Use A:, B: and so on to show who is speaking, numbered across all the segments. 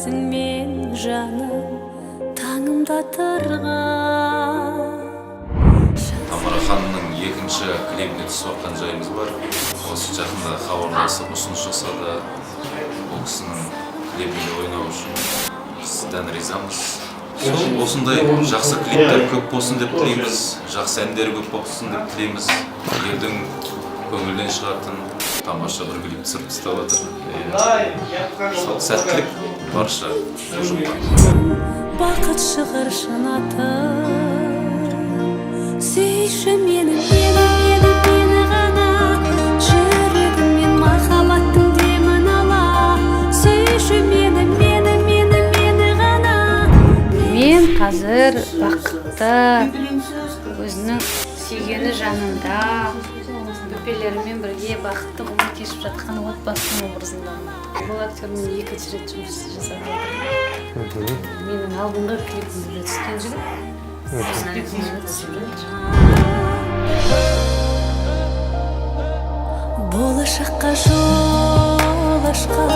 A: өзіңмен жаным таңымда тұрған.
B: Тамара ханымның екінші клипіне түсіп жатқан жайымыз бар. Осы жақында хабарласып ұсыныс жасады. Ол кісінің клипінде ойнау үшін сізден ризамыз. Осындай жақсы клиптер көп болсын деп тілейміз, жақсы әндер көп болсын деп тілейміз. Елдің көңілден шығатын тамаша бір клип түсіріп тастап жатыр. Сол сәттілік барша ұжымға.
A: Бақыт шығыр шынатып, сүйші мені ғана, жүрегіммен махаббаттың демін ала, сүйші мені ғана.
C: Мен қазір бақытты, өзінің сүйгені жанында, бөпелерімен бірге бақытты ғұмыр кешіп жатқан отбасының образындамын. Бұл актермен екінші рет жұмыс жасап жатырмын. Менің алдыңғы клипімде түскен жігіт.
A: Болашаққа жол ашқан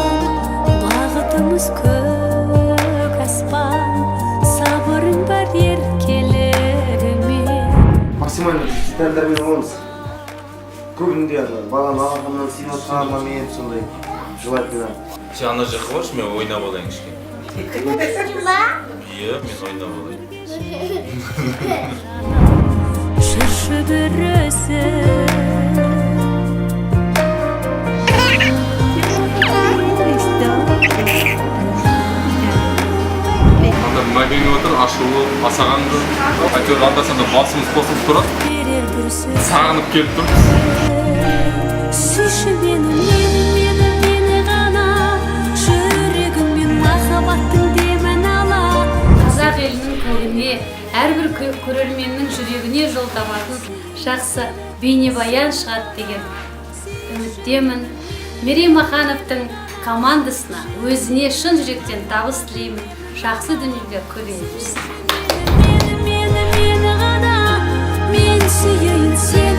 A: бағытымыз көк аспан, сабырың бар еркелігіме.
D: Максимально титандармен боламыз. Көбінде баланы алғаннан сыйып отқаныма мен сондай желательно.
B: Сен ана жаққа баршы, мен ойнап алайын кішкене. Иә, мен ойнап алайын.
A: Жүрші бір өзі.
E: Анда мобильный отыр, ашулы, асағанды. Әйтеуір анда-санда басымыз қосылып тұрады. Сағынып келіп тұрмыз.
A: Сүйші мені ғана, жүрегіммен махаббаттың демін ала.
C: Қазақ елінің көгіне, әрбір көрерменнің жүрегіне жол табатын жақсы бейнебаян шығады деген үміттемін. Мерей Махановтың командасына өзіне шын жүректен табыс тілеймін. Жақсы дүниелер көбейе берсін.
A: Мені ғана, мен сүйейін сені.